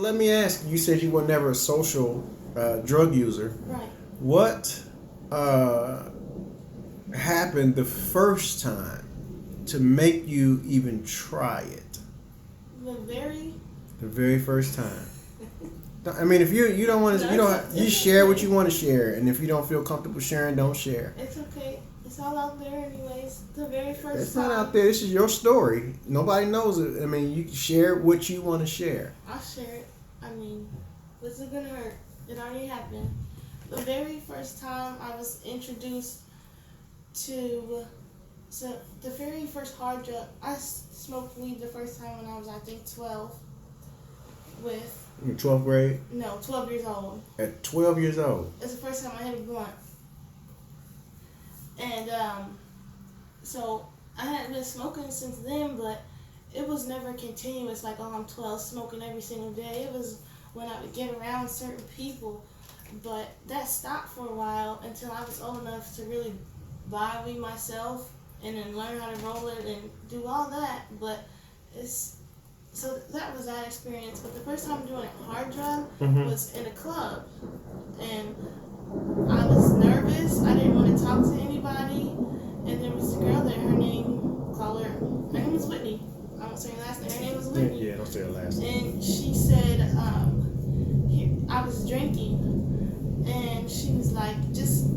Let me ask you, said you were never a social drug user. Right. What uh, happened the first time to make you even try it? The very. The very first time. I mean, if you don't want to, No, you don't. it's You it's share what okay. you want to share, and if you don't feel comfortable sharing, don't share. It's okay. It's all out there, anyways. The very first It's time. not out there. This is your story. Nobody knows it. I mean, you can share what you want to share. I'll share it. I mean, what's it gonna hurt? It already happened. The very first time I was introduced to, so the very first hard drug, smoked weed the first time when I was, I think, 12. With, In 12th grade, no, 12 years old. at 12 years old. It's the first time I hit a blunt. And so I hadn't been smoking since then, but it was never continuous. Like, oh, I'm 12, smoking every single day. It was when I would get around certain people, but that stopped for a while until I was old enough to really buy weed myself and then learn how to roll it and do all that. But it's so that was that experience. But the first time doing a hard drug was in a club, and I was nervous. I didn't want to talk to anybody. And there was a girl there. Her name was Whitney. I won't say her last name. Her name was Whitney. Yeah, don't say her last name. And she said, I was drinking, and she was like, just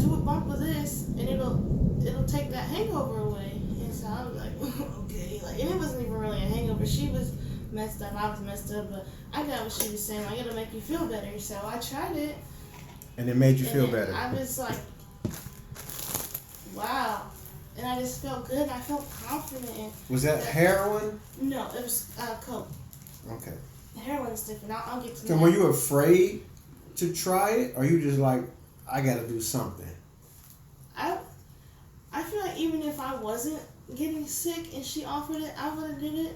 do a bump of this, and it'll take that hangover away. And so I was like, okay, like, and it wasn't even really a hangover. She was messed up. I was messed up, but I got what she was saying. Like, it'll make you feel better. So I tried it. And it made you feel And better. I was like, wow. And I just felt good. I felt confident. Was that heroin? No, it was coke. Okay. Heroin's different. I'll get to So that. were you afraid to try it, or you just like, I gotta do something? I feel like even if I wasn't getting sick and she offered it, I would have did it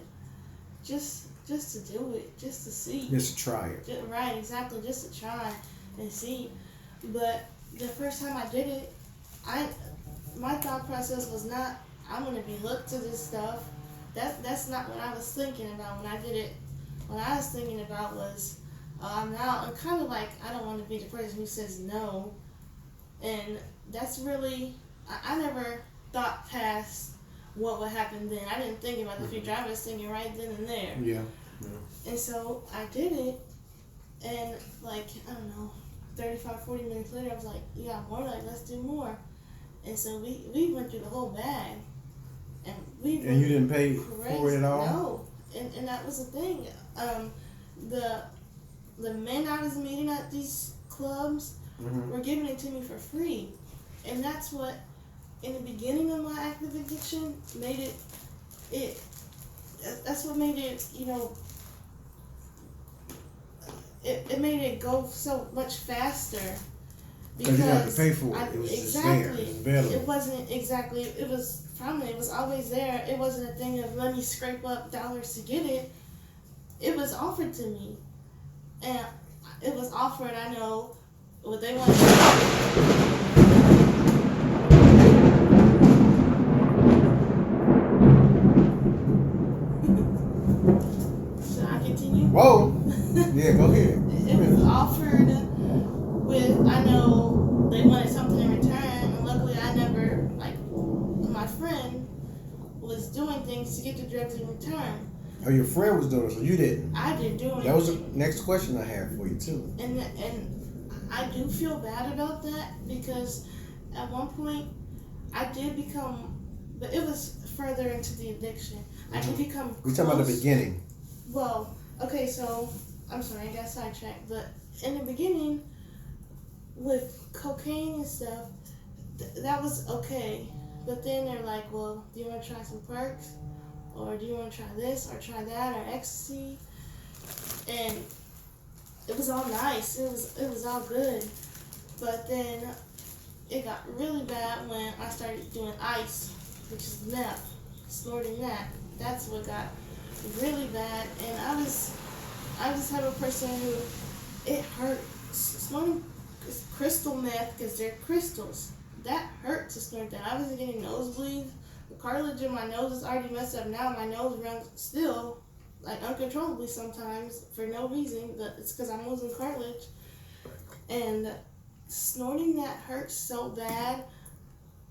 just to do it, just to see. Just to try it. Right, exactly, just to try and see. But the first time I did it, my thought process was not, I'm gonna be hooked to this stuff. That's not what I was thinking about when I did it. What I was thinking about was, I'm kind of like, I don't want to be the person who says no. And that's really, I never thought past what would happen then. I didn't think about the future. I was thinking right then and there. Yeah. And so I did it, and like, I don't know, 35, 40 minutes later, I was like, you got more? Like, let's do more. And so we went through the whole bag. And And you didn't pay for it at all? No. And that was the thing. The men I was meeting at these clubs were giving it to me for free. And that's what, in the beginning of my active addiction, made that's what made it, it made it go so much faster. Because you didn't have to pay for it. It was just there. It was available. It wasn't exactly, it was from it was always there. It wasn't a thing of let me scrape up dollars to get it. It was offered to me. And it was offered, I know what they wanted to do. Should I continue? Whoa! Yeah, go ahead. It was offered with, I know they wanted something in return, and luckily I never, like, my friend was doing things to get the drugs in return. Oh, your friend was doing it, so you didn't. I didn't do anything. That was the next question I had for you, too. And I do feel bad about that, because at one point I did become, but it was further into the addiction. I did become We're talking about the beginning. Well, okay, so, I'm sorry, I got sidetracked, but in the beginning, with cocaine and stuff, that was okay. But then they're like, well, do you want to try some perks? Or do you want to try this, or try that, or ecstasy? And it was all nice. It was all good. But then it got really bad when I started doing ice, which is meth, snorting that. That's what got really bad. And I was the type of person who, it hurt. Snorting crystal meth, because they're crystals. That hurt to snort that. I wasn't getting nosebleeds. The cartilage in my nose is already messed up now. My nose runs still like uncontrollably sometimes for no reason, but it's because I'm losing cartilage. And snorting that hurts so bad,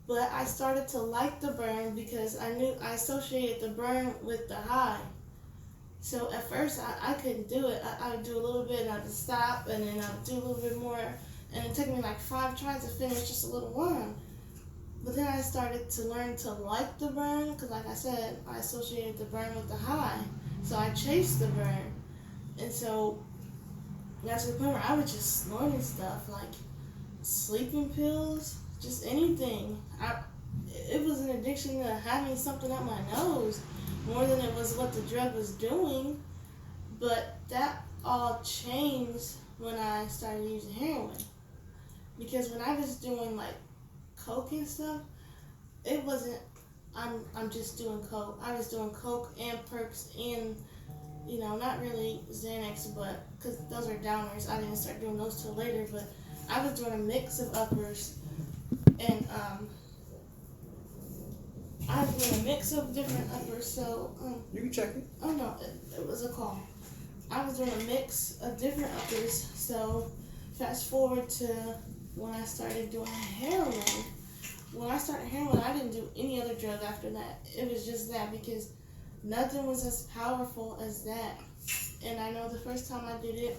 but I started to like the burn because I associated the burn with the high. So at first I couldn't do it. I would do a little bit and I would stop and then I would do a little bit more, and it took me like 5 tries to finish just a little one. But then I started to learn to like the burn because, like I said, I associated the burn with the high. So I chased the burn. And so that's the point where I was just snorting stuff like sleeping pills, just anything. It was an addiction to having something up my nose more than it was what the drug was doing. But that all changed when I started using heroin. Because when I was doing like coke and stuff, it wasn't I'm just doing coke. I was doing coke and perks and not really Xanax, but because those are downers, I didn't start doing those till later. But I was doing a mix of uppers, and I was doing a mix of different uppers. So you can check it. Oh no, it was a call. I was doing a mix of different uppers. So fast forward to when I started doing heroin. When I started heroin, I didn't do any other drug after that. It was just that because nothing was as powerful as that. And I know the first time I did it,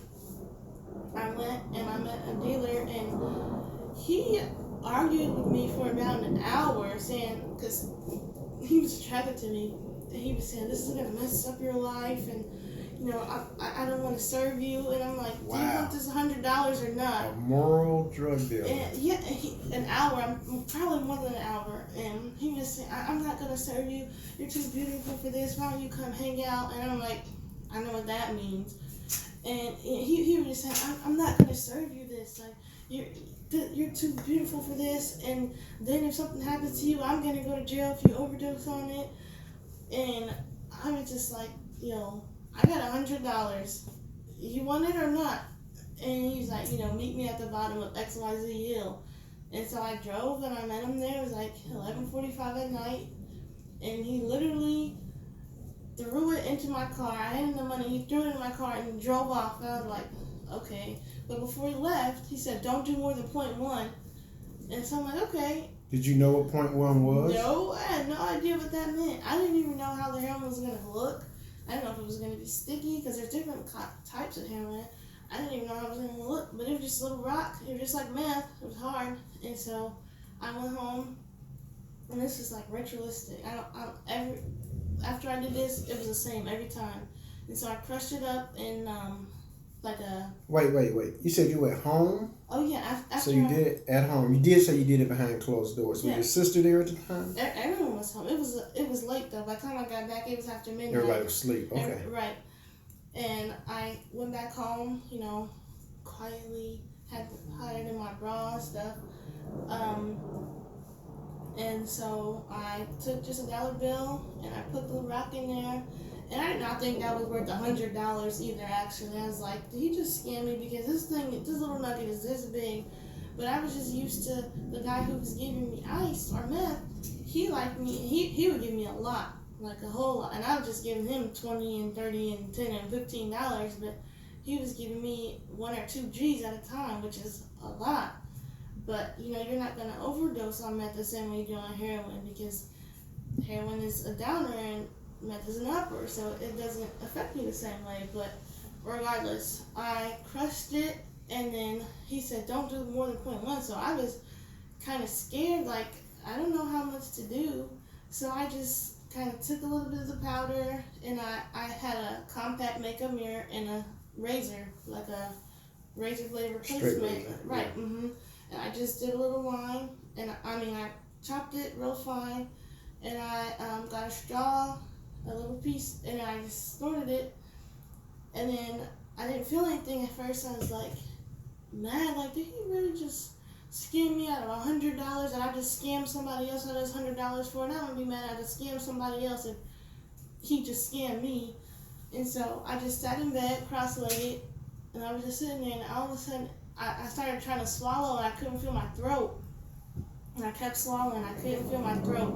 I went and I met a dealer, and he argued with me for about an hour, saying, because he was attracted to me, and he was saying, this is going to mess up your life, and I don't want to serve you. And I'm like, do you want this $100 or not? A moral drug dealer. And yeah, an hour, probably more than an hour. And he was saying, I'm not going to serve you. You're too beautiful for this. Why don't you come hang out? And I'm like, I know what that means. And he was just saying, I'm not going to serve you this. Like, you're too beautiful for this. And then if something happens to you, I'm going to go to jail if you overdose on it. And I was just like, I got $100. You want it or not? And he's like, meet me at the bottom of XYZ Hill. And so I drove and I met him there. It was like 11:45 at night. And he literally threw it into my car. I handed him the money. He threw it in my car and drove off. And I was like, okay. But before he left, he said, don't do more than 0.1. And so I'm like, okay. Did you know what 0.1 was? No, I had no idea what that meant. I didn't even know how the heroin was going to look. I didn't know if it was going to be sticky because there's different types of heroin. I didn't even know how it was going to look, but it was just a little rock. It was just like meth. It was hard. And so I went home, and this is like ritualistic. After I did this, it was the same every time. And so I crushed it up in like a... Wait. You said you went home? Oh, yeah. So you did it at home. You did say you did it behind closed doors. Was your sister there at the time? Everyone was home. It was late, though. By the time I got back, it was after midnight. Everybody was asleep. Okay. Right. And I went back home, quietly, hid in my bra and stuff. And so I took just $1 bill and I put the rock in there. And I did not think that was worth $100 either, actually. I was like, did he just scam me? Because this little nugget is this big. But I was just used to the guy who was giving me ice or meth. He liked me. He would give me a lot, like a whole lot. And I was just giving him 20 and 30 and 10 and $15. But he was giving me 1 or 2 G's at a time, which is a lot. But, you're not going to overdose on meth the same way you do on heroin, because heroin is a downer and meth is an upper, so it doesn't affect me the same way. But regardless, I crushed it, and then he said, don't do more than 0.1. So I was kind of scared, like, I don't know how much to do. So I just kind of took a little bit of the powder, and I had a compact makeup mirror and a razor, like a razor blade replacement. Right. Yeah. Mm-hmm. And I just did a little line, and I chopped it real fine, and I got a straw, a little piece, and I just snorted it. And then I didn't feel anything at first. I was like mad, like, did he really just scam me out of $100 that I just scammed somebody else out of this $100 for? And I'm gonna be mad I just scammed somebody else if he just scammed me. And so I just sat in bed, cross-legged, and I was just sitting there, and all of a sudden I started trying to swallow, and I couldn't feel my throat. And I kept swallowing, I couldn't feel my throat.